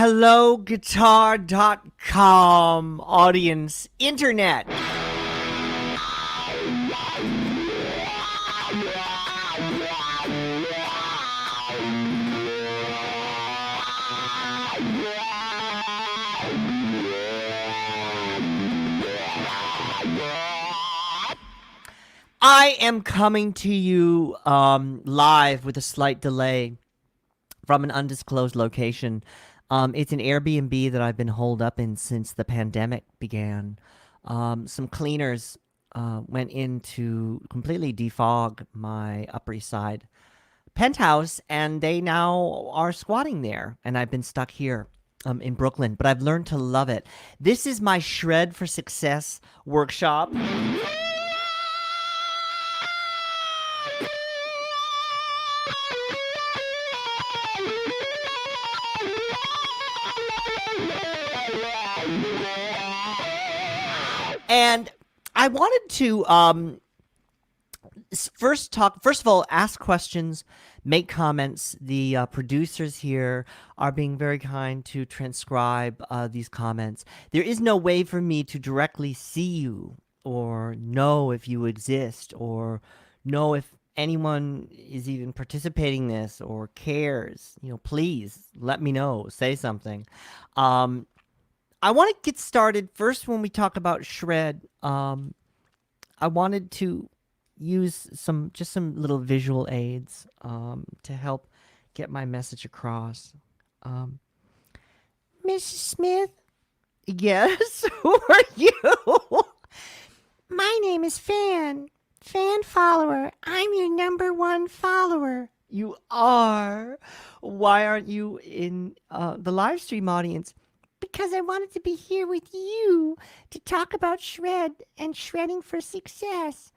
HelloGuitar.com audience, internet. I am coming to you live with a slight delay from an undisclosed location. It's an Airbnb that I've been holed up in since the pandemic began. Some cleaners went in to completely defog my Upper East Side penthouse, and they now are squatting there. And I've been stuck here in Brooklyn, but I've learned to love it. This is my Shred for Success workshop. And I wanted to first of all, ask questions, make comments. The producers here are being very kind to transcribe these comments. There is no way for me to directly see you or know if you exist or know if anyone is even participating in this or cares. Please let me know. Say something. I want to get started first when we talk about shred. I wanted to use some little visual aids to help get my message across. Mrs. Smith? Yes, who are you? My name is Fan follower. I'm your #1 follower. You are? Why aren't you in the live stream audience? Because I wanted to be here with you to talk about shred and shredding for success.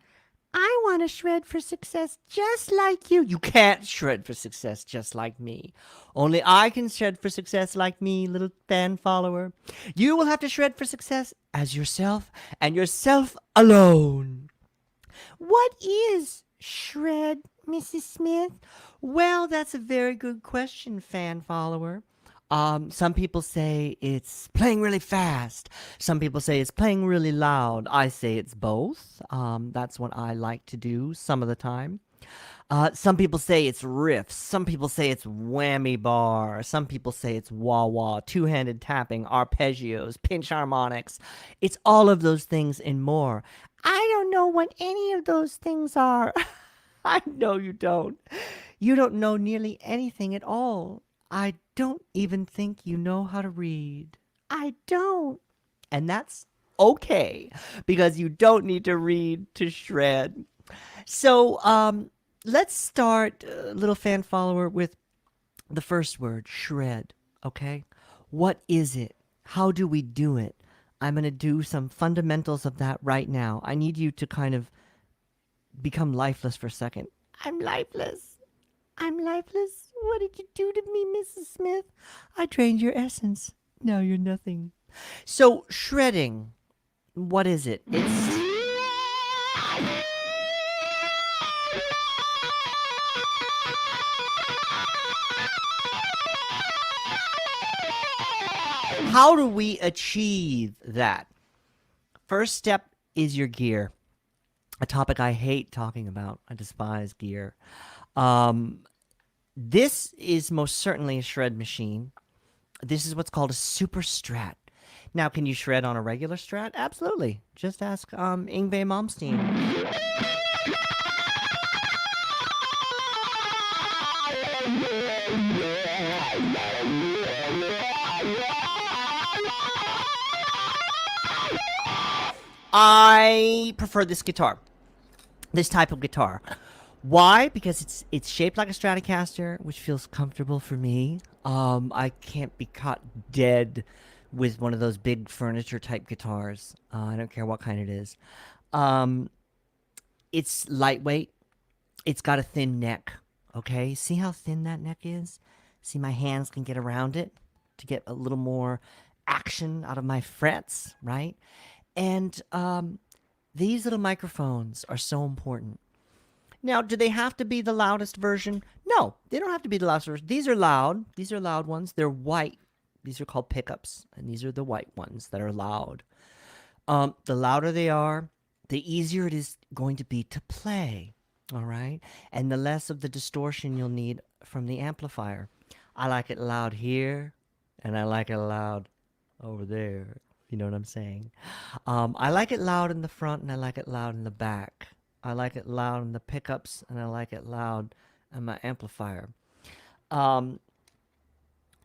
I want to shred for success just like you. You can't shred for success just like me. Only I can shred for success like me, little fan follower. You will have to shred for success as yourself and yourself alone. What is shred, Mrs. Smith? Well, that's a very good question, fan follower. Some people say it's playing really fast. Some people say it's playing really loud. I say it's both. That's what I like to do some of the time. Some people say it's riffs. Some people say it's whammy bar. Some people say it's wah-wah, two-handed tapping, arpeggios, pinch harmonics. It's all of those things and more. I don't know what any of those things are. I know you don't. You don't know nearly anything at all. I don't even think you know how to read. I don't. And that's okay, because you don't need to read to shred. So let's start, little fan follower, with the first word, shred, okay? What is it? How do we do it? I'm going to do some fundamentals of that right now. I need you to kind of become lifeless for a second. I'm lifeless. I'm lifeless. What did you do to me, Mrs. Smith? I drained your essence. Now you're nothing. So, shredding, what is it? It's... How do we achieve that? First step is your gear. A topic I hate talking about. I despise gear. This is most certainly a shred machine. This is what's called a super strat. Now, can you shred on a regular strat? Absolutely. Just ask Yngwie Malmsteen. I prefer this guitar, this type of guitar. Why? Because it's shaped like a Stratocaster, which feels comfortable for me. I can't be caught dead with one of those big furniture type guitars. I don't care what kind it is. It's lightweight. It's got a thin neck. Okay, see how thin that neck is? See, my hands can get around it to get a little more action out of my frets, right? And these little microphones are so important. Now, do they have to be the loudest version? No, they don't have to be the loudest version. These are loud. These are loud ones. They're white. These are called pickups, and these are the white ones that are loud. The louder they are, the easier it is going to be to play, all right? And the less of the distortion you'll need from the amplifier. I like it loud here, and I like it loud over there. You know what I'm saying? I like it loud in the front, and I like it loud in the back. I like it loud in the pickups, and I like it loud in my amplifier.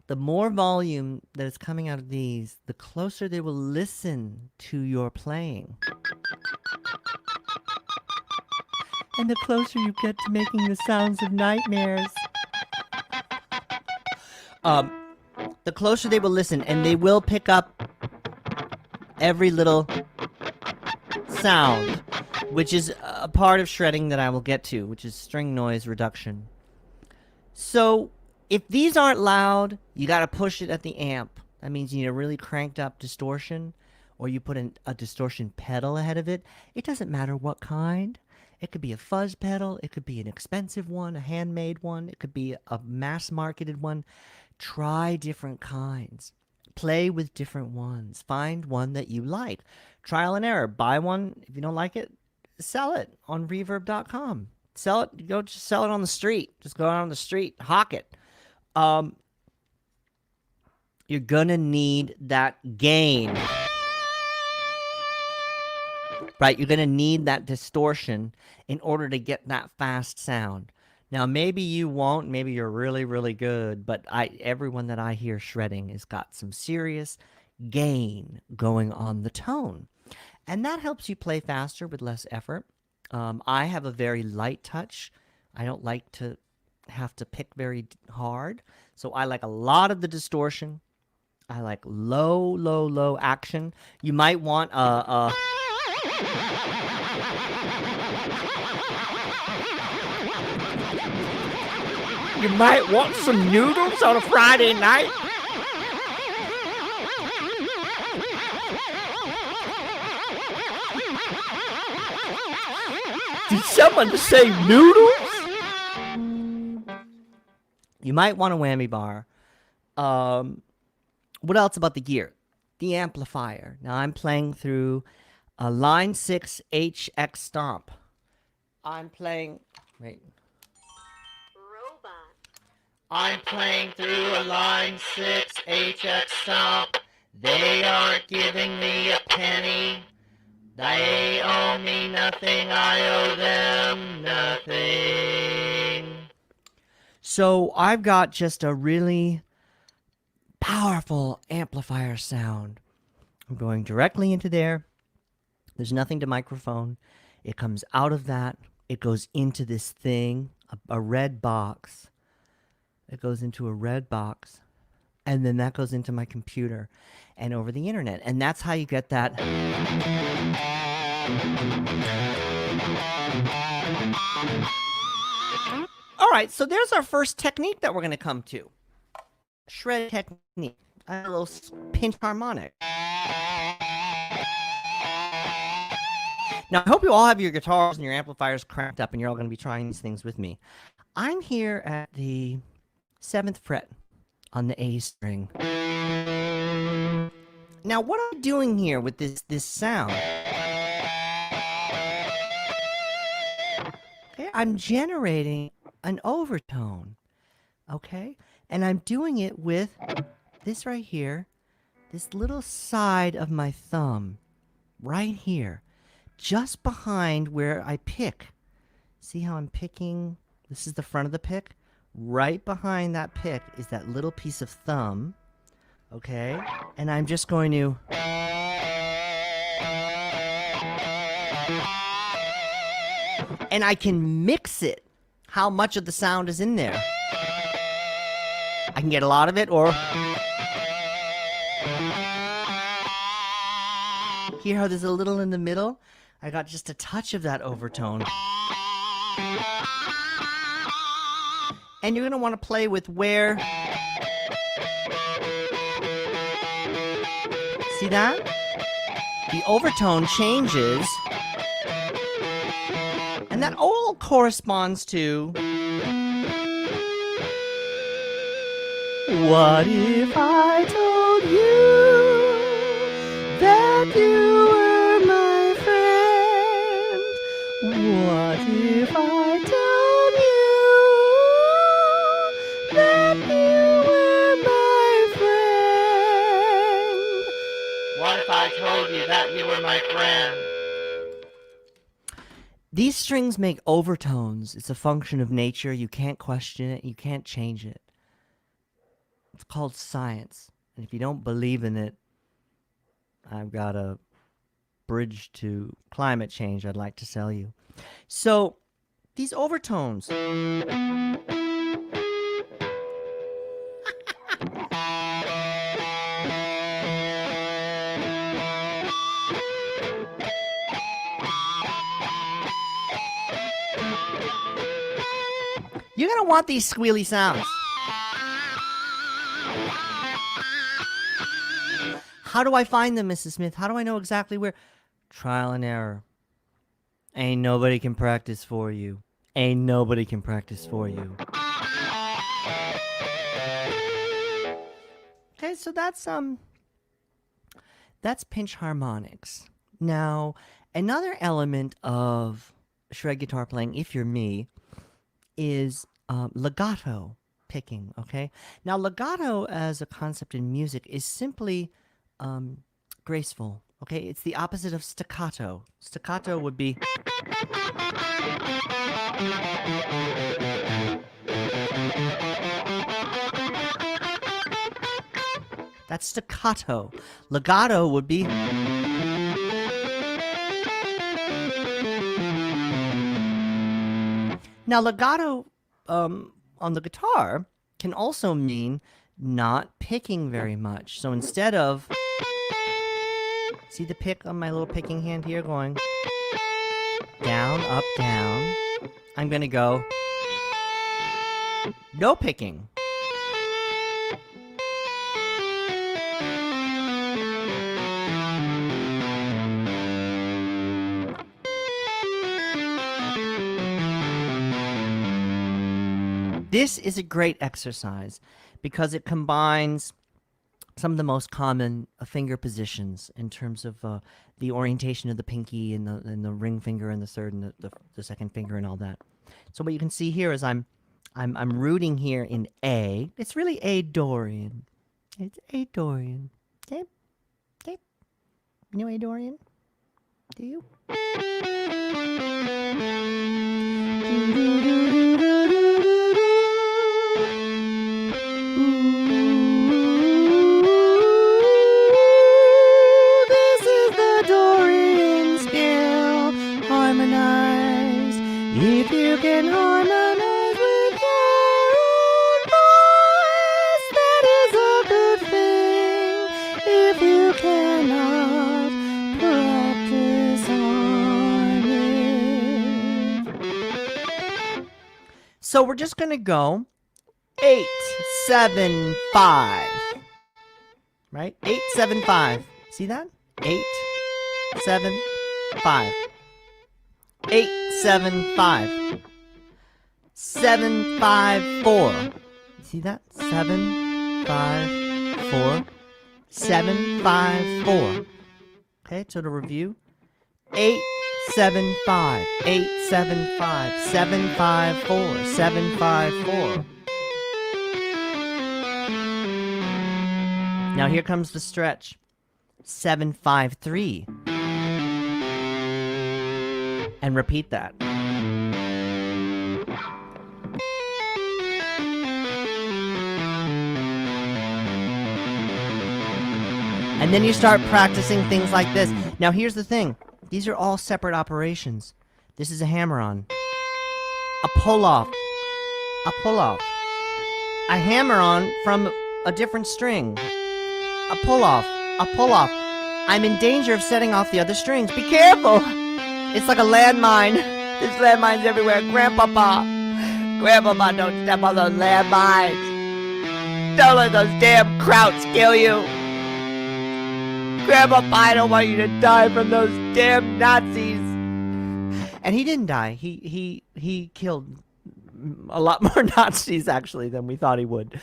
The more volume that is coming out of these, the closer they will listen to your playing. And the closer you get to making the sounds of nightmares. The closer they will listen, and they will pick up every little sound, which is a part of shredding that I will get to, which is string noise reduction. So if these aren't loud, you got to push it at the amp. That means you need a really cranked up distortion, or you put a distortion pedal ahead of it. It doesn't matter what kind. It could be a fuzz pedal. It could be an expensive one, a handmade one. It could be a mass marketed one. Try different kinds. Play with different ones. Find one that you like. Trial and error. Buy one. If you don't like it, sell it on reverb.com. Sell it. Go just sell it on the street. Just go out on the street. Hawk it. You're gonna need that gain, right? You're gonna need that distortion in order to get that fast sound. Now, maybe you won't. Maybe you're really, really good. But everyone that I hear shredding has got some serious gain going on the tone, and that helps you play faster with less effort. I have a very light touch. I don't like to have to pick very hard. So I like a lot of the distortion. I like low, low, low action. You might want you might want some noodles on a Friday night. Did someone say noodles? You might want a whammy bar. What else about the gear? The amplifier. Now I'm playing through a Line 6 HX Stomp. I'm playing... Wait. Robot. I'm playing through a Line 6 HX Stomp. They aren't giving me a penny. They owe me nothing, I owe them nothing. So I've got just a really powerful amplifier sound. I'm going directly into there. There's nothing to microphone. It comes out of that. It goes into this thing, a red box. It goes into a red box. And then that goes into my computer and over the internet. And that's how you get that. All right, so there's our first technique that we're going to come to. Shred technique. A little pinch harmonic. Now, I hope you all have your guitars and your amplifiers cranked up and you're all going to be trying these things with me. I'm here at the 7th fret on the A string. Now, what I'm doing here with this sound, okay, I'm generating an overtone, okay? And I'm doing it with this right here, this little side of my thumb, right here, just behind where I pick. See how I'm picking? This is the front of the pick. Right behind that pick is that little piece of thumb, okay? And I'm just going to... And I can mix it, how much of the sound is in there. I can get a lot of it, or... Hear how there's a little in the middle? I got just a touch of that overtone. And you're going to want to play with where... See that? The overtone changes. And that all corresponds to... What if I told told you that you were my friend? What if I told you that you were my friend? What if I told you that you were my friend? These strings make overtones. It's a function of nature. You can't question it. You can't change it. It's called science. And if you don't believe in it, I've got a bridge to climate change I'd like to sell you. So, these overtones. You're going to want these squealy sounds. How do I find them, Mrs. Smith? How do I know exactly where? Trial and error. Ain't nobody can practice for you. Ain't nobody can practice for you. Okay, so that's pinch harmonics. Now, another element of shred guitar playing, if you're me, is legato picking, okay? Now, legato as a concept in music is simply graceful, okay? It's the opposite of staccato. Staccato would be... That's staccato. Legato would be... Now, legato on the guitar can also mean not picking very much. So instead of... See the pick on my little picking hand here going down, up, down. I'm going to go no picking. This is a great exercise because it combines some of the most common finger positions in terms of the orientation of the pinky and the ring finger and the third and the second finger and all that. So what you can see here is I'm rooting here in A. It's really A Dorian. It's A Dorian. Okay? Okay? You know A Dorian? Do you? If you can harmonize with your own voice, that is a good thing. If you cannot practice on it. So we're just going to go 8, 7, 5. Right? 8, 7, 5. See that? 8, 7, 5. 8, 7, 5. 7, 5, 4. See that? 7, 5, 4. 7, 5, 4. Okay, so to review. 8, 7, 5. 8, 7, 5. 7, 5, 4. 7, 5, 4. Now here comes the stretch. 7, 5, 3. And repeat that. And then you start practicing things like this. Now here's the thing. These are all separate operations. This is a hammer-on. A pull-off. A pull-off. A hammer-on from a different string. A pull-off. A pull-off. I'm in danger of setting off the other strings. Be careful! It's like a landmine. There's landmines everywhere. Grandpapa, don't step on those landmines. Don't let those damn krauts kill you. Grandpapa, I don't want you to die from those damn Nazis. And he didn't die. He killed a lot more Nazis actually than we thought he would.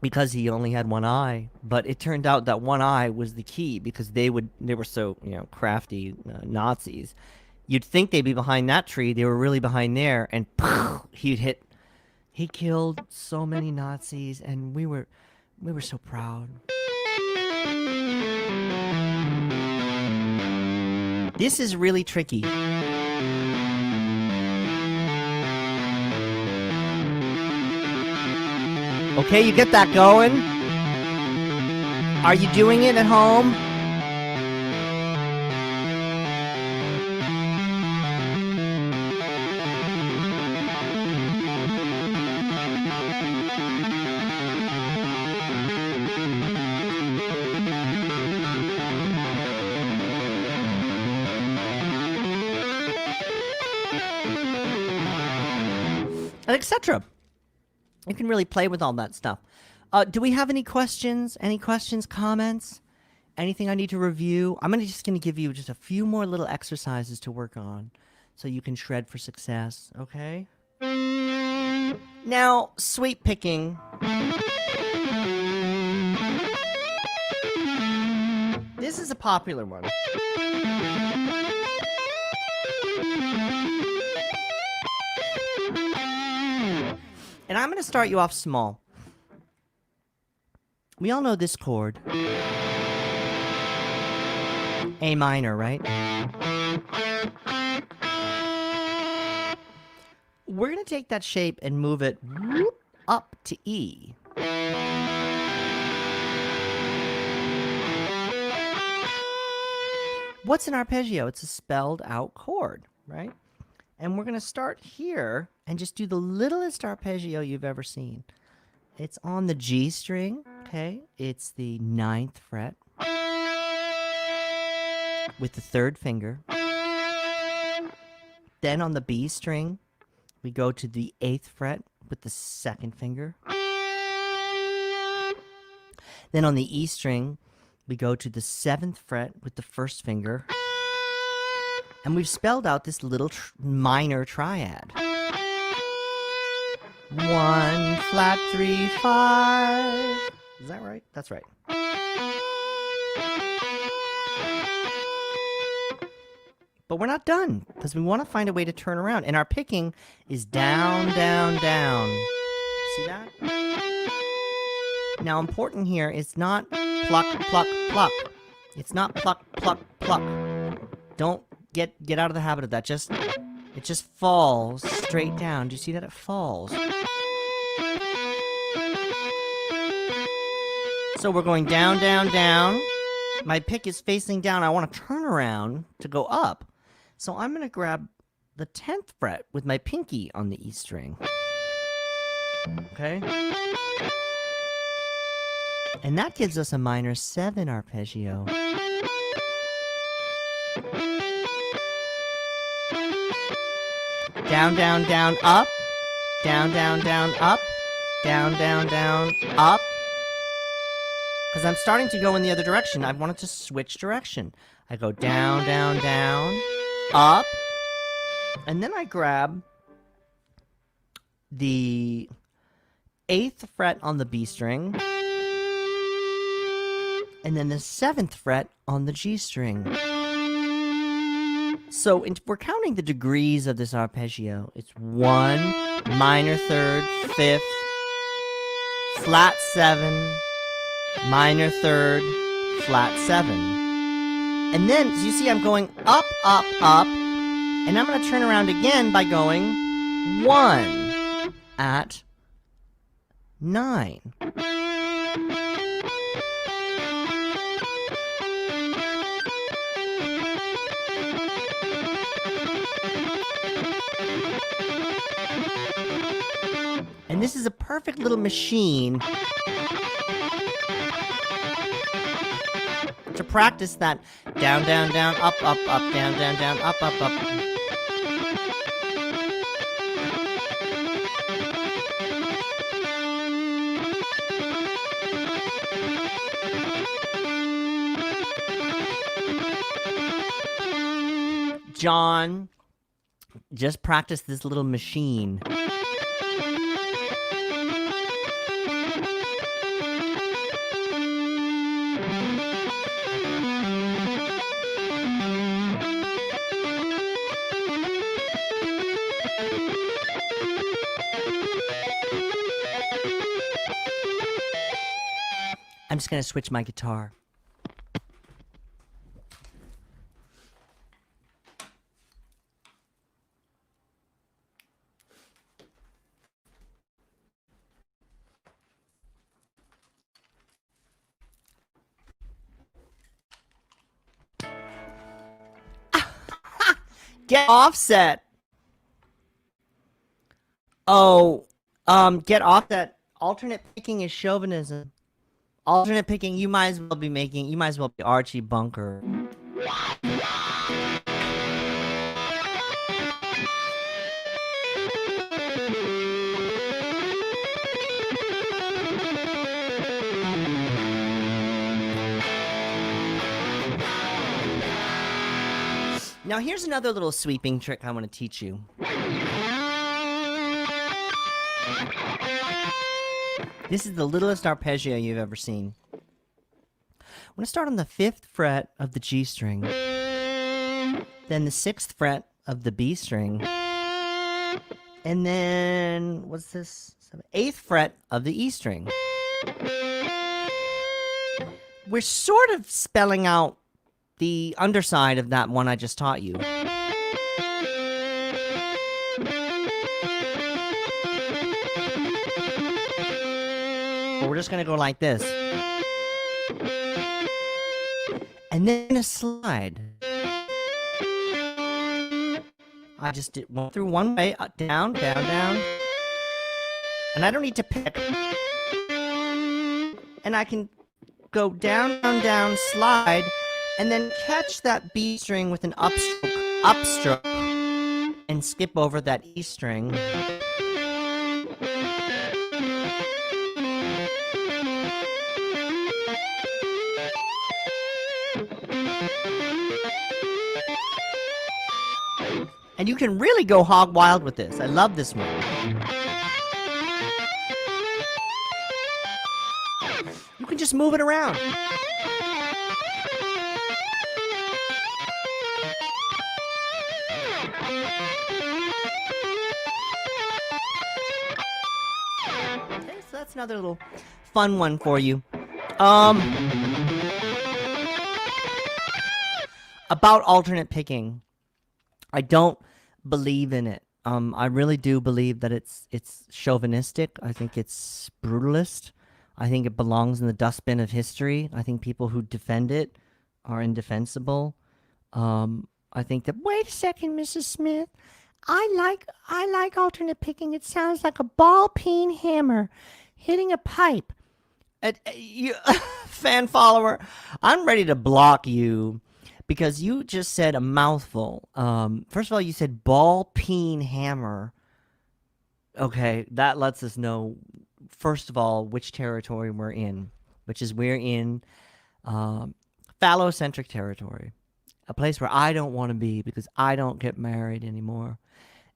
because he only had one eye. But it turned out that one eye was the key because they were so, crafty Nazis. You'd think they'd be behind that tree. They were really behind there, and he killed so many Nazis, and we were so proud. This is really tricky. Okay, you get that going? Are you doing it at home? Etc. You can really play with all that stuff. Do we have any questions? Any questions, comments? Anything I need to review? I'm just going to give you just a few more little exercises to work on so you can shred for success, okay? Now, sweep picking. This is a popular one. And I'm going to start you off small. We all know this chord. A minor, right? We're going to take that shape and move it up to E. What's an arpeggio? It's a spelled out chord, right? And we're going to start here and just do the littlest arpeggio you've ever seen. It's on the G string, okay? It's the 9th fret with the 3rd finger. Then on the B string, we go to the 8th fret with the 2nd finger. Then on the E string, we go to the 7th fret with the 1st finger. And we've spelled out this little minor triad. 1, flat, 3, 5. Is that right? That's right. But we're not done, because we want to find a way to turn around. And our picking is down, down, down. See that? Now, important here is not pluck, pluck, pluck. It's not pluck, pluck, pluck. Don't get out of the habit of that. It just falls straight down. Do you see that? It falls. So we're going down, down, down. My pick is facing down. I want to turn around to go up. So I'm going to grab the 10th fret with my pinky on the E string. Okay? And that gives us a minor 7 arpeggio. Down, down, down, up. Down, down, down, up. Down, down, down, up. Because I'm starting to go in the other direction. I wanted to switch direction. I go down, down, down, up. And then I grab the 8th fret on the B string. And then the 7th fret on the G string. So we're counting the degrees of this arpeggio. It's 1, minor 3rd, 5th, flat 7, minor 3rd, flat 7. And then, as you see, I'm going up, up, up. And I'm going to turn around again by going 1 at 9. And this is a perfect little machine to practice that down, down, down, up, up, up, down, down, down, up, up, up. John, just practice this little machine. I'm just gonna switch my guitar. Get offset. Oh, get offset. Alternate picking is chauvinism. Alternate picking, you might as well be Archie Bunker. Now here's another little sweeping trick I want to teach you. This is the littlest arpeggio you've ever seen. I'm going to start on the 5th fret of the G string, then the 6th fret of the B string, and then, what's this? 8th fret of the E string. We're sort of spelling out the underside of that one I just taught you. But we're just going to go like this. And then a slide. I just went through one way, down, down, down. And I don't need to pick. And I can go down, down, down, slide, and then catch that B string with an upstroke, and skip over that E string. And you can really go hog wild with this. I love this one. You can just move it around. Okay, so that's another little fun one for you. About alternate picking. I don't believe in it. I really do believe that it's chauvinistic. I think it's brutalist. I think it belongs in the dustbin of history. I think people who defend it are indefensible. I think that, wait a second, Mrs. Smith. I like alternate picking. It sounds like a ball-peen hammer hitting a pipe. You, fan follower, I'm ready to block you. Because you just said a mouthful. First of all, you said ball-peen hammer. Okay, that lets us know, first of all, which territory we're in. Which is we're in phallocentric territory. A place where I don't want to be because I don't get married anymore.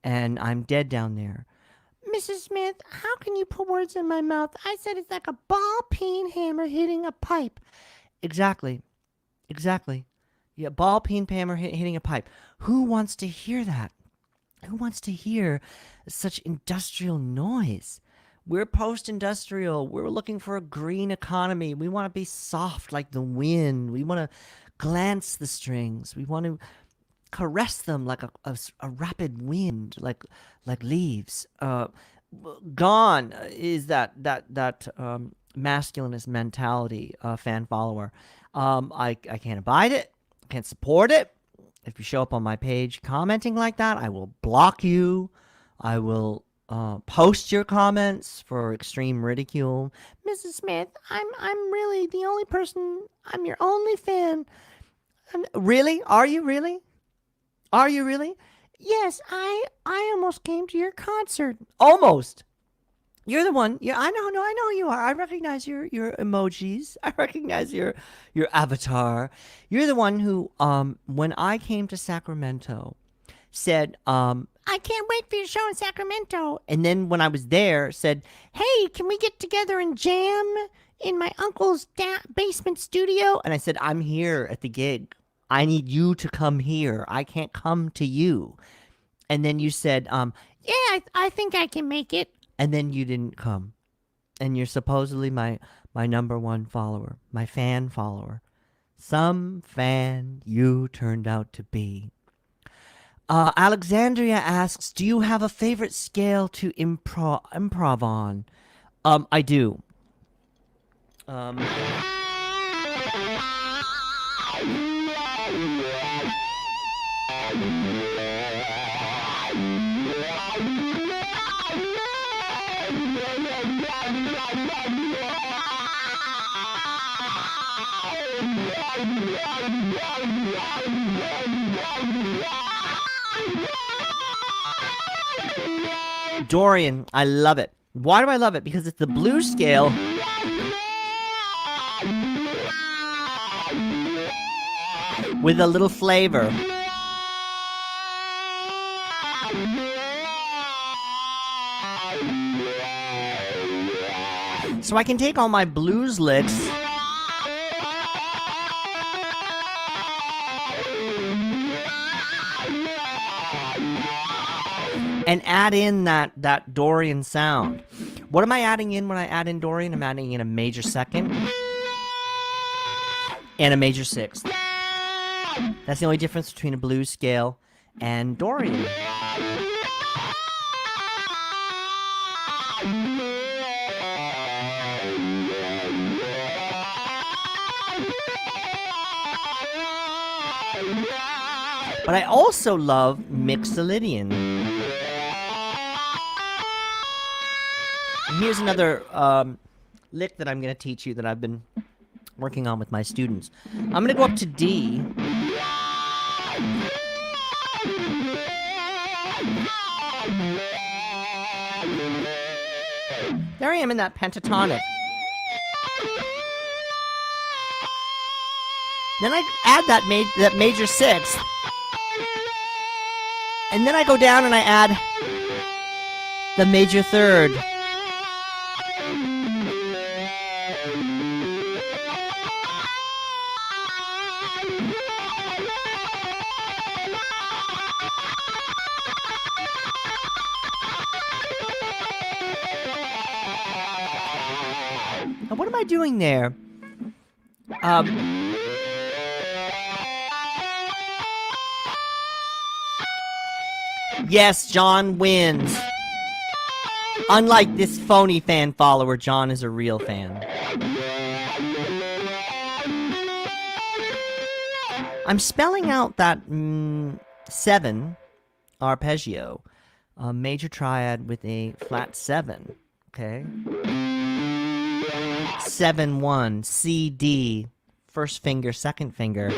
And I'm dead down there. Mrs. Smith, how can you put words in my mouth? I said it's like a ball-peen hammer hitting a pipe. Exactly. Yeah, ball-peen hammer hitting a pipe. Who wants to hear that? Who wants to hear such industrial noise? We're post-industrial. We're looking for a green economy. We want to be soft like the wind. We want to glance the strings. We want to caress them like a rapid wind, like leaves. Gone is that masculinist mentality, fan follower. I can't abide it. Can't support it. If you show up on my page commenting like that, I will block you. I will post your comments for extreme ridicule. Mrs. Smith, I'm really the only person. I'm your only fan. Really? Are you really? Are you really? Yes, I almost came to your concert. Almost. You're the one. Yeah, I know who you are. I recognize your emojis. I recognize your avatar. You're the one who, when I came to Sacramento, said, I can't wait for your show in Sacramento. And then when I was there, said, hey, can we get together and jam in my uncle's basement studio? And I said, I'm here at the gig. I need you to come here. I can't come to you. And then you said, yeah, I think I can make it. And then you didn't come. and you're supposedly my number one follower, my fan follower. Some fan you turned out to be. Alexandria asks, do you have a favorite scale to improv on? I do. Dorian, I love it. Why do I love it? Because it's the blues scale. With a little flavor. So I can take all my blues licks and add in that Dorian sound. What am I adding in when I add in Dorian? I'm adding in a major second and a major sixth. That's the only difference between a blues scale and Dorian. But I also love Mixolydian. And here's another lick that I'm going to teach you that I've been working on with my students. I'm going to go up to D. There I am in that pentatonic. Then I add that major sixth. And then I go down and I add the major third. Now, what am I doing there? Yes, John wins. Unlike this phony fan follower, John is a real fan. I'm spelling out that 7 arpeggio, a major triad with a flat 7. Okay. 7-1, C, D, first finger, second finger.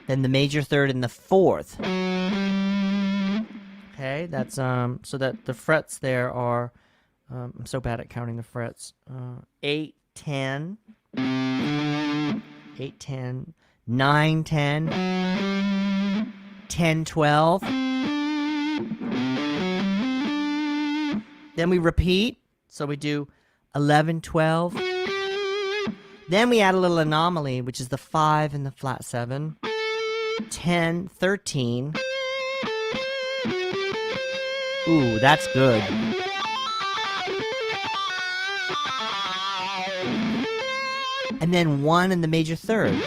Then the major third and the fourth. Okay, that's so that the frets there are I'm so bad at counting the frets. 8, 10, 8, 10, 9, 10, 10, 12. Then we repeat, so we do 11, 12. Then we add a little anomaly, which is the 5 and the flat 7. 10, 13. Ooh, that's good. And then 1 in the major third.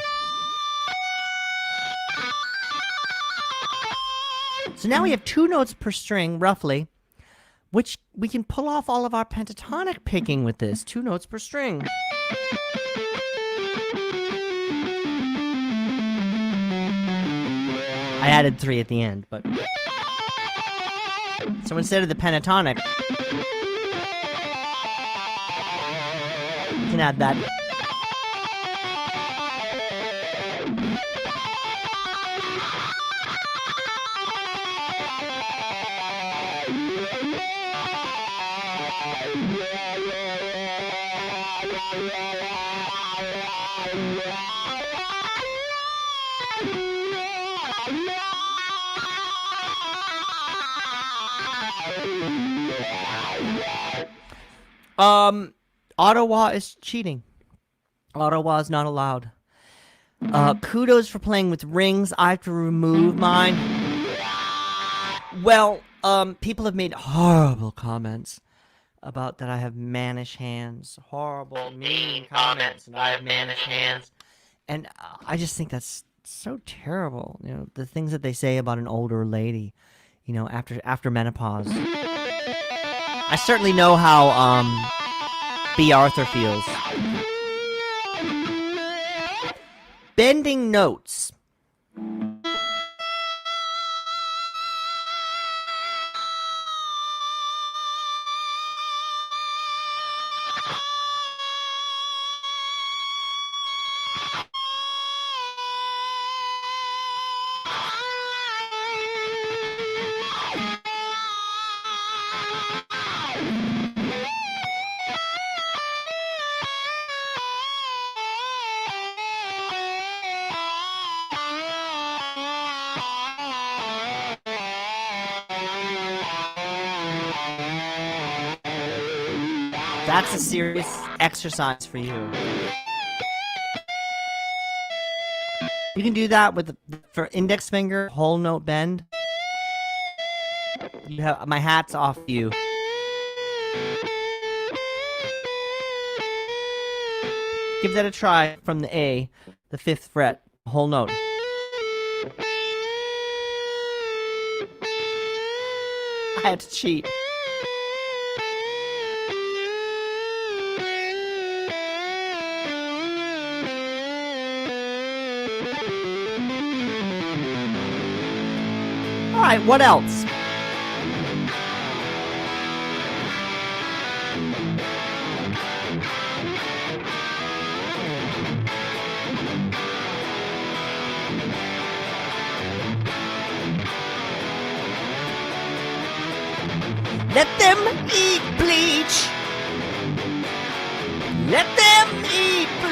So now we have 2 notes per string, roughly, which we can pull off all of our pentatonic picking with this. 2 notes per string. I added 3 at the end, but... So instead of the pentatonic, you can add that. Ottawa is cheating. Ottawa is not allowed. Kudos for playing with rings. I have to remove mine. Well, people have made horrible comments about that I have mannish hands, horrible, Mean comments, and I have managed hands. and I just think that's so terrible. You know, the things that they say about an older lady, you know, after menopause. I certainly know how B. Arthur feels. Bending notes. That's a serious exercise for you. You can do that with for index finger, whole note bend. You have my hat's off to you. Give that a try from the A, the 5th fret, whole note. I had to cheat. All right, what else? Let them eat bleach. Let them eat bleach.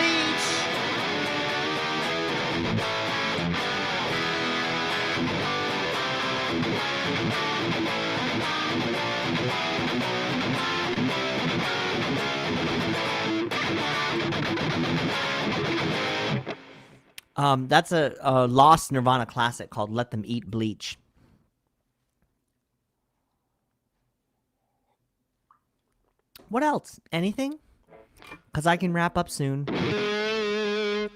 That's a lost Nirvana classic called "Let Them Eat Bleach." What else? Anything? Because I can wrap up soon.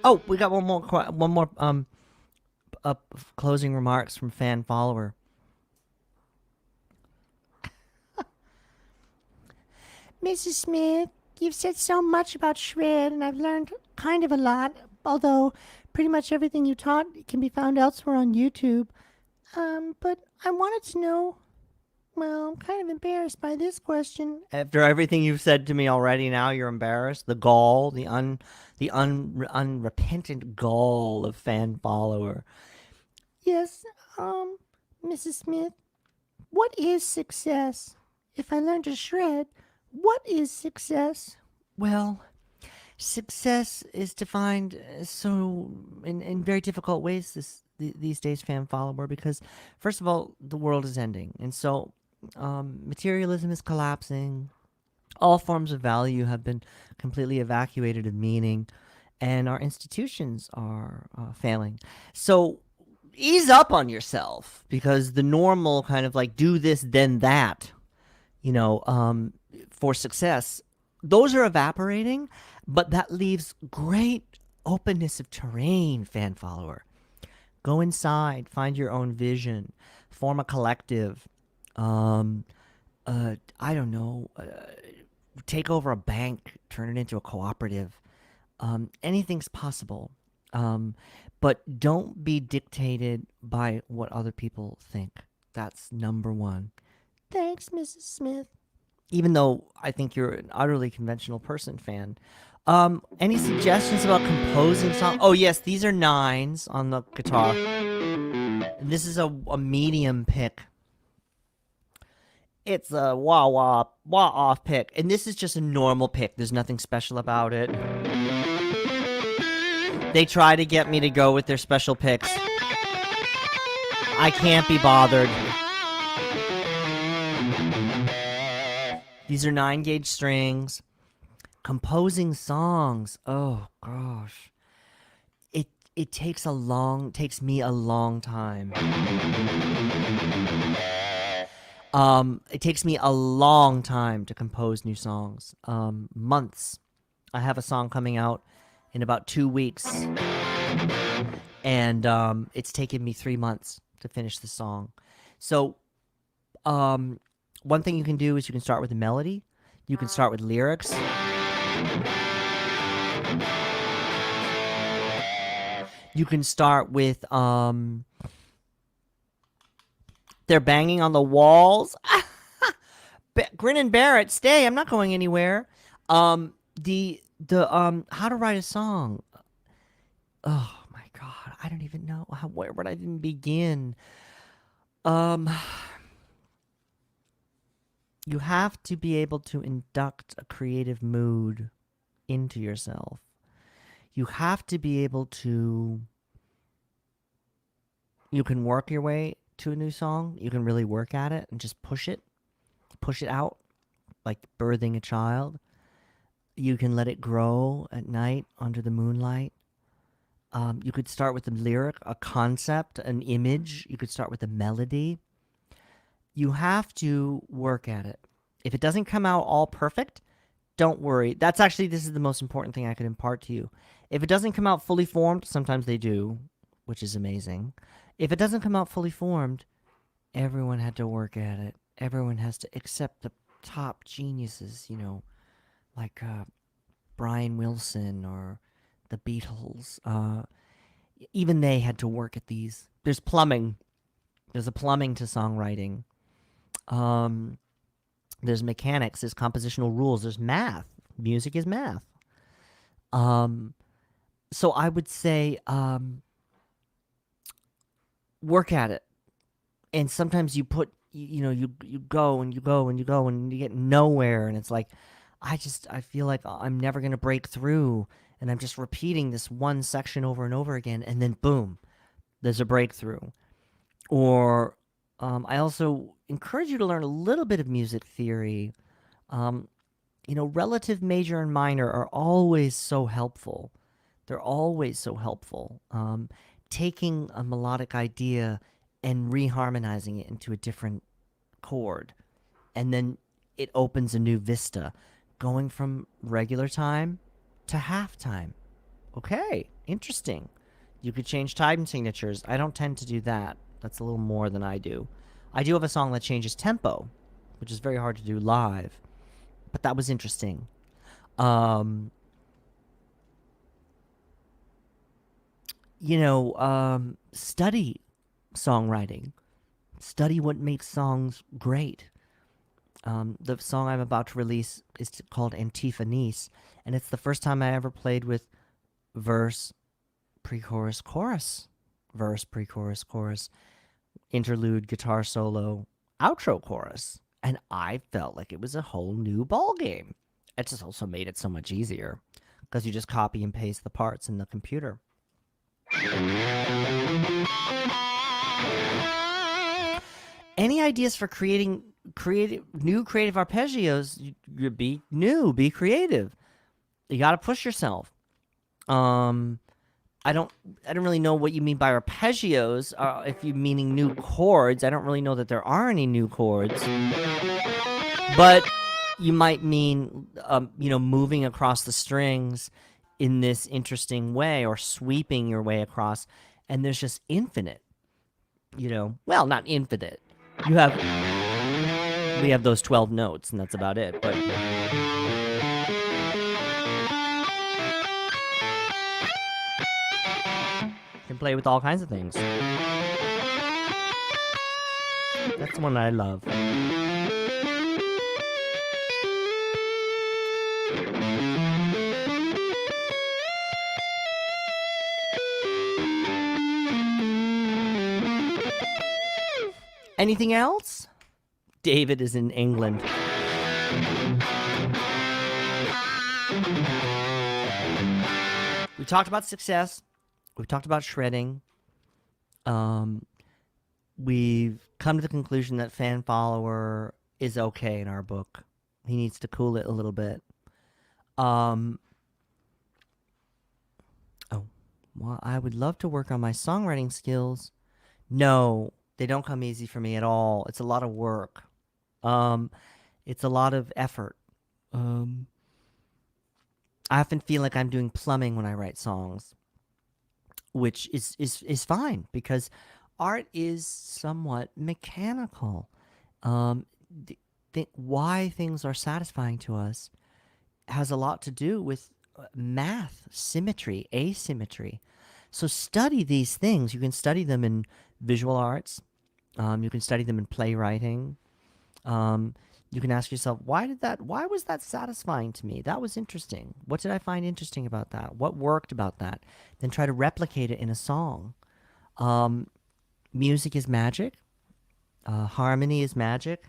Oh, we got one more closing remarks from fan follower. Mrs. Smith, you've said so much about shred, and I've learned kind of a lot, although pretty much everything you taught can be found elsewhere on YouTube. But I wanted to know, well, I'm kind of embarrassed by this question. After everything you've said to me already, now you're embarrassed? The gall, the unrepentant gall of fan follower. Yes, Mrs. Smith, what is success? If I learn to shred, what is success? Well, success is defined so in very difficult ways these days, fan follower, because first of all, the world is ending, and so materialism is collapsing. All forms of value have been completely evacuated of meaning, and our institutions are failing. So ease up on yourself, because the normal kind of like do this then that, for success, those are evaporating, but that leaves great openness of terrain, fan follower. Go inside, find your own vision, form a collective. I don't know, take over a bank, turn it into a cooperative. Anything's possible. But don't be dictated by what other people think. That's number one. Thanks, Mrs. Smith. Even though I think you're an utterly conventional person, fan. Any suggestions about composing songs? Oh, yes, these are 9s on the guitar. This is a medium pick. It's a wah off pick. And this is just a normal pick. There's nothing special about it. They try to get me to go with their special picks. I can't be bothered. These are 9-gauge strings. Composing songs. Oh gosh. It takes me a long time. It takes me a long time to compose new songs. Months. I have a song coming out in about 2 weeks, and it's taken me 3 months to finish the song. So, um, one thing you can do is you can start with a melody. You can start with lyrics. You can start with they're banging on the walls. Grin and bear it. Stay. I'm not going anywhere. The how to write a song. Oh my god, I don't even know where would I even begin. Um, you have to be able to induct a creative mood into yourself. You have to be able to. You can work your way to a new song. You can really work at it and just push it out, like birthing a child. You can let it grow at night under the moonlight. You could start with a lyric, a concept, an image. You could start with a melody. You have to work at it. If it doesn't come out all perfect, don't worry. This is the most important thing I could impart to you. If it doesn't come out fully formed, sometimes they do, which is amazing. If it doesn't come out fully formed, everyone had to work at it. Everyone has to, accept the top geniuses, like Brian Wilson or the Beatles. Even they had to work at these. There's plumbing. There's a plumbing to songwriting. There's mechanics. There's compositional rules. There's math. Music is math. So I would say work at it. And sometimes you go and you go and you go and you get nowhere, and it's like I feel like I'm never going to break through, and I'm just repeating this one section over and over again, and then boom, there's a breakthrough. Or I also encourage you to learn a little bit of music theory. Relative major and minor are always so helpful. They're always so helpful. Taking a melodic idea and reharmonizing it into a different chord, and then it opens a new vista, going from regular time to half time. Okay, interesting. You could change time signatures. I don't tend to do that. That's a little more than I do. I do have a song that changes tempo, which is very hard to do live, but that was interesting. Study songwriting. Study what makes songs great. The song I'm about to release is called Antiphonese, and it's the first time I ever played with verse, pre-chorus, chorus, verse, pre-chorus, chorus, interlude, guitar solo, outro chorus, and I felt like it was a whole new ball game. It just also made it so much easier because you just copy and paste the parts in the computer. Any ideas for creating new creative arpeggios? Be creative. You got to push yourself. I don't really know what you mean by arpeggios. If you meaning new chords, I don't really know that there are any new chords. But you might mean, moving across the strings in this interesting way, or sweeping your way across, and there's just infinite. Well, not infinite. We have those 12 notes, and that's about it. But can play with all kinds of things. That's one I love. Anything else? David is in England. We talked about success. We've talked about shredding. We've come to the conclusion that fan follower is okay in our book. He needs to cool it a little bit. Well, I would love to work on my songwriting skills. No, they don't come easy for me at all. It's a lot of work. Um, it's a lot of effort. Um, I often feel like I'm doing plumbing when I write songs, which is fine because art is somewhat mechanical. Um, why things are satisfying to us has a lot to do with math, symmetry, asymmetry. So study these things. You can study them in visual arts. You can study them in playwriting. Um, you can ask yourself, why was that satisfying to me? That was interesting. What did I find interesting about that? What worked about that? Then try to replicate it in a song. Um, music is magic. Harmony is magic.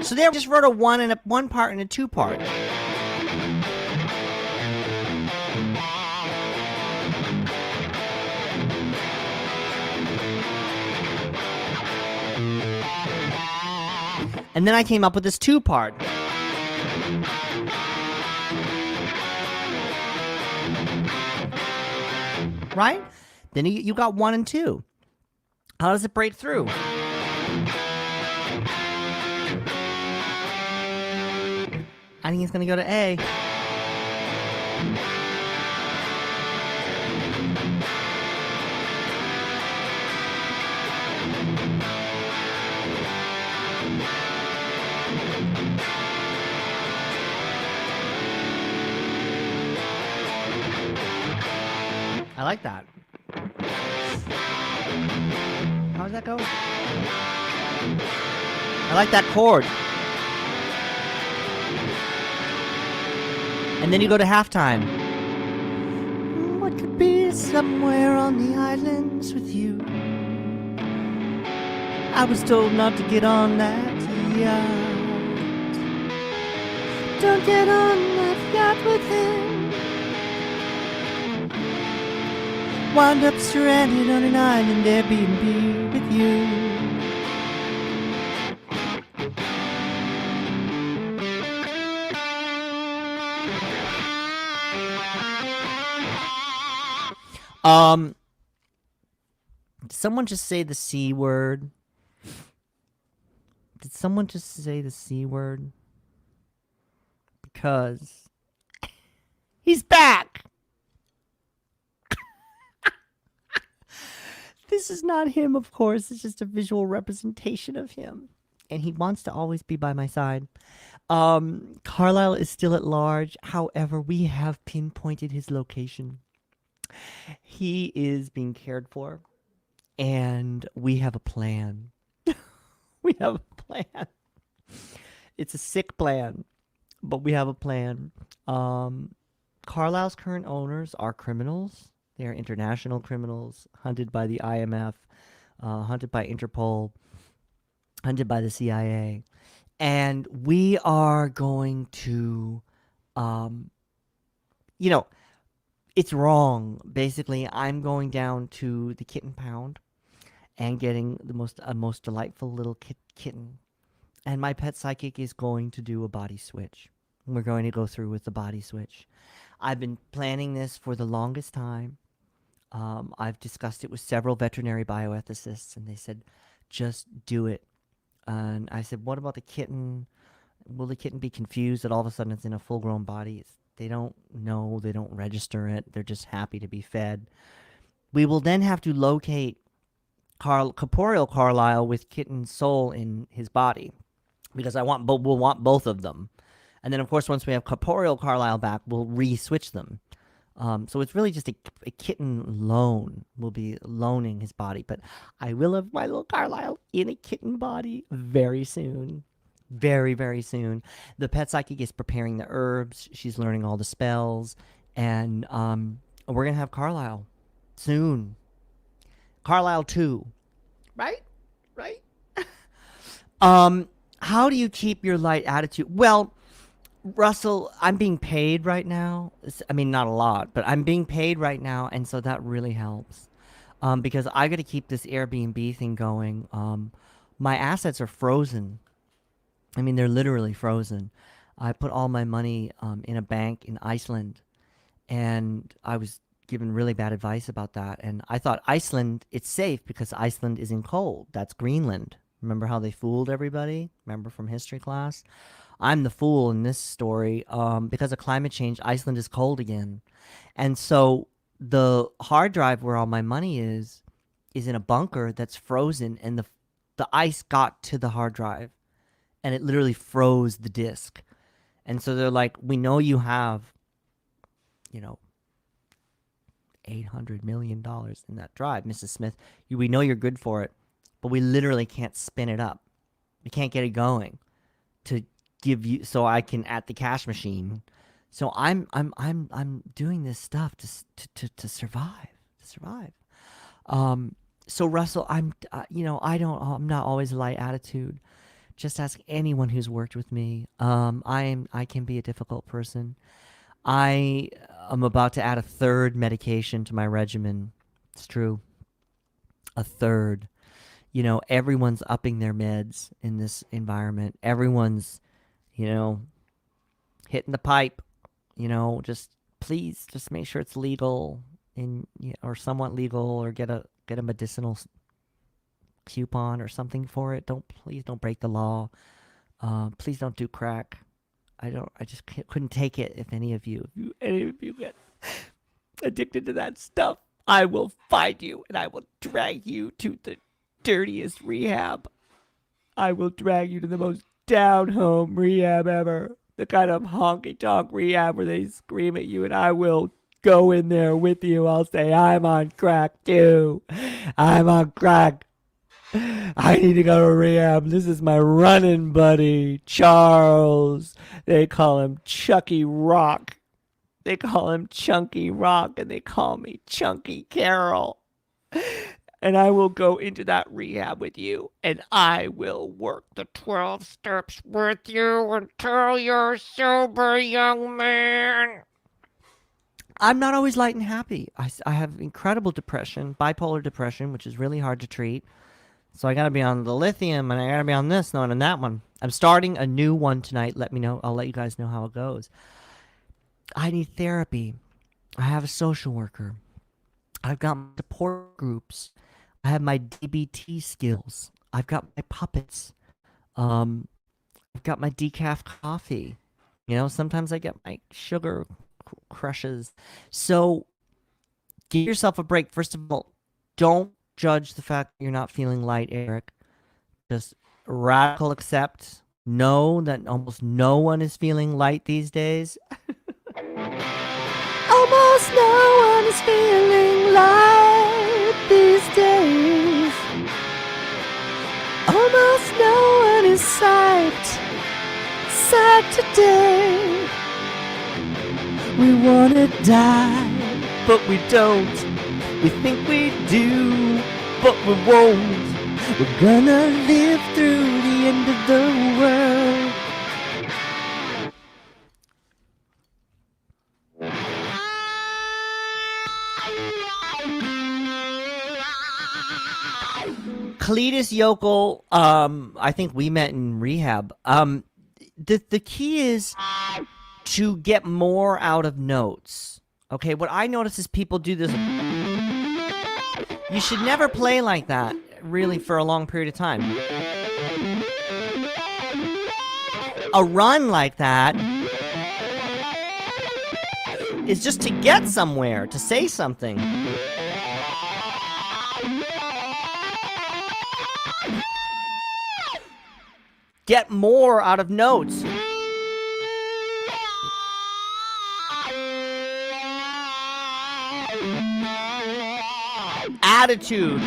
So there, just wrote a one part and a two part. And then I came up with this two part. Right? Then you got one and two. How does it break through? I think it's going to go to A. I like that. How does that go? I like that chord. And then you go to halftime. What could be somewhere on the islands with you? I was told not to get on that yacht. Don't get on that yacht with him. Wound up stranded on an island Airbnb with you. Did someone just say the C word? Did someone just say the C word? Because he's back. This is not him, of course. It's just a visual representation of him. And he wants to always be by my side. Carlisle is still at large. However, we have pinpointed his location. He is being cared for. And we have a plan. We have a plan. It's a sick plan, but we have a plan. Carlisle's current owners are criminals. They are international criminals, hunted by the IMF, hunted by Interpol, hunted by the CIA. And we are going to, it's wrong. Basically, I'm going down to the kitten pound and getting the most delightful little kitten. And my pet psychic is going to do a body switch. We're going to go through with the body switch. I've been planning this for the longest time. I've discussed it with several veterinary bioethicists, and they said, just do it. And I said, what about the kitten? Will the kitten be confused that all of a sudden it's in a full-grown body? They don't know. They don't register it. They're just happy to be fed. We will then have to locate corporeal Carlisle with kitten soul in his body. because we'll want both of them. And then, of course, once we have corporeal Carlisle back, we'll re-switch them. So it's really just a kitten loan. We'll be loaning his body. But I will have my little Carlisle in a kitten body very soon. Very, very soon. The pet psychic is preparing the herbs. She's learning all the spells. And we're going to have Carlisle soon. Carlisle 2. Right? Right? How do you keep your light attitude? Well, Russell, I'm being paid right now. I mean, not a lot, but I'm being paid right now, and so that really helps. Because I got to keep this Airbnb thing going. My assets are frozen. I mean, they're literally frozen. I put all my money in a bank in Iceland, and I was given really bad advice about that. And I thought Iceland, it's safe because Iceland is in cold. That's Greenland. Remember how they fooled everybody? Remember from history class? I'm the fool in this story. Because of climate change, Iceland is cold again. And so the hard drive where all my money is in a bunker that's frozen, and the ice got to the hard drive, and it literally froze the disk. And so they're like, we know you have, $800 million in that drive, Mrs. Smith. We know you're good for it, but we literally can't spin it up. We can't get it going to give you so I can at the cash machine. So I'm doing this stuff to survive. So Russell, I'm not always a light attitude. Just ask anyone who's worked with me. I can be a difficult person. I am about to add a third medication to my regimen. It's true. A third. Everyone's upping their meds in this environment. Everyone's, hitting the pipe. Please just make sure it's legal or somewhat legal, or get a medicinal coupon or something for it. Please don't break the law. Please don't do crack. I just couldn't take it. If any of you get addicted to that stuff, I will find you and I will drag you to the dirtiest rehab. I will drag you to the most down-home rehab ever. The kind of honky-tonk rehab where they scream at you, and I will go in there with you. I'll say, I'm on crack too. I'm on crack. I need to go to rehab. This is my running buddy, Charles. They call him Chucky Rock. They call him Chunky Rock, and they call me Chunky Carol. And I will go into that rehab with you, and I will work the 12 steps with you until you're sober, young man. I'm not always light and happy. I have incredible depression, bipolar depression, which is really hard to treat. So I got to be on the lithium, and I got to be on this one and that one. I'm starting a new one tonight. Let me know. I'll let you guys know how it goes. I need therapy. I have a social worker. I've got my support groups. I have my DBT skills. I've got my puppets. I've got my decaf coffee. Sometimes I get my sugar crushes. So give yourself a break. First of all, don't judge the fact that you're not feeling light, Eric. Just radical accept. Know that almost no one is feeling light these days. Almost no one is feeling light these days. Almost no one is psyched today. We wanna die, but we don't. We think we do, but we won't. We're gonna live through the end of the world. Cletus Yokel, I think we met in rehab. The key is to get more out of notes. Okay, what I notice is people do this. You should never play like that, really, for a long period of time. A run like that is just to get somewhere, to say something. Get more out of notes. Attitude.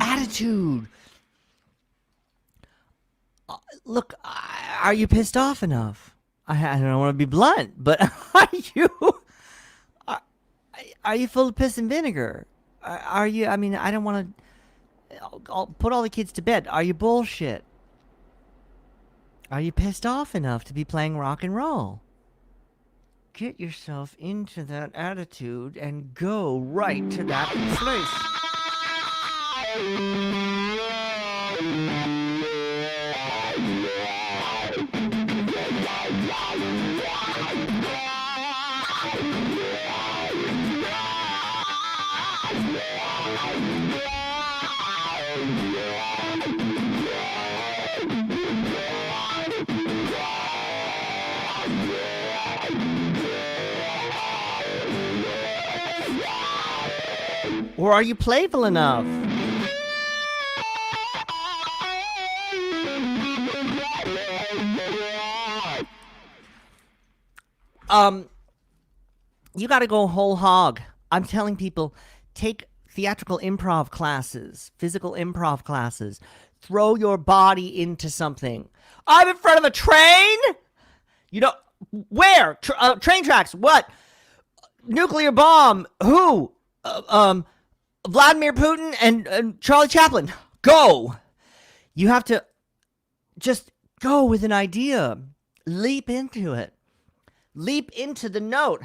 Attitude. Look, are you pissed off enough? I don't want to be blunt, but are you full of piss and vinegar? Are you? I mean, I don't want to. I'll put all the kids to bed. Are you bullshit? Are you pissed off enough to be playing rock and roll? Get yourself into that attitude and go right to that place. Or are you playful enough? You got to go whole hog. I'm telling people, take theatrical improv classes, physical improv classes. Throw your body into something. I'm in front of a train? You know, where? Train tracks. What? Nuclear bomb. Who? Vladimir Putin and Charlie Chaplin. Go. You have to just go with an idea. Leap into it. Leap into the note.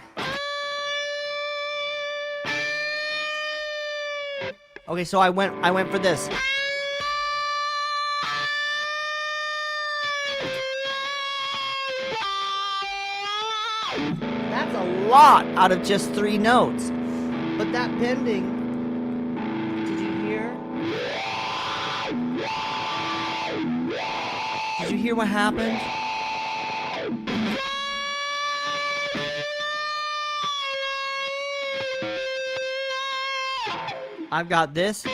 Okay, so I went for this. That's a lot out of just 3 notes. But that bending, did you hear? Did you hear what happened? I've got this.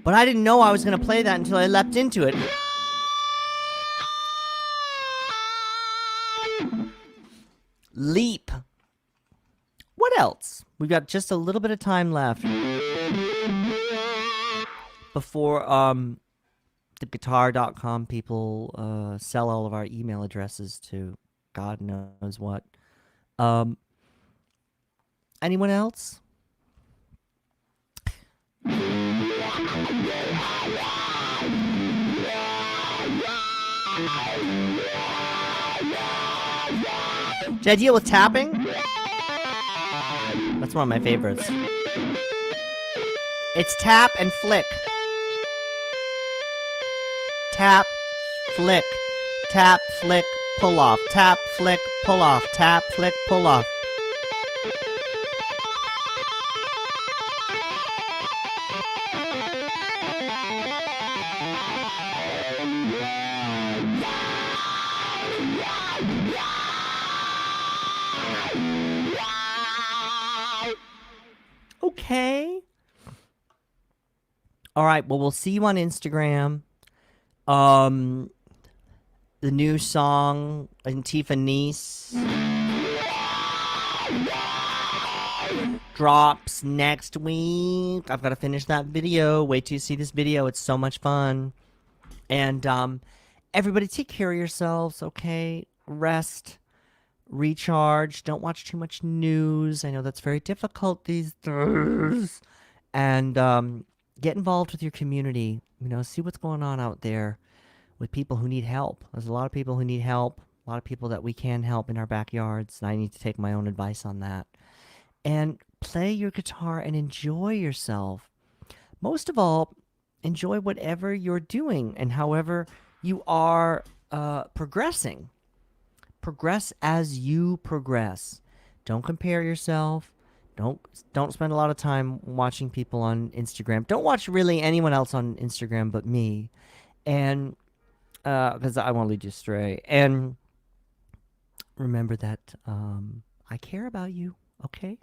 But I didn't know I was going to play that until I leapt into it. Leap. What else? We've got just a little bit of time left before the guitar.com people sell all of our email addresses to God knows what. Anyone else? Did I deal with tapping? That's one of my favorites. It's tap and flick. Tap, flick. Tap, flick, pull off. Tap, flick, pull off. Tap, flick, pull off. Okay. All right, well, we'll see you on Instagram. The new song, Antifa Niece, drops next week. I've got to finish that video. Wait till you see this video. It's so much fun. And everybody take care of yourselves, okay? Rest, recharge. Don't watch too much news. I know that's very difficult these days. And get involved with your community. You know, see what's going on out there with people who need help. There's a lot of people who need help. A lot of people that we can help in our backyards. And I need to take my own advice on that. And play your guitar and enjoy yourself. most of all, enjoy whatever you're doing and however you are progressing. Progress as you progress. Don't compare yourself. Don't don't spend a lot of time watching people on Instagram. Don't watch really anyone else on Instagram but me, and because I won't lead you astray. And remember that I care about you. Okay,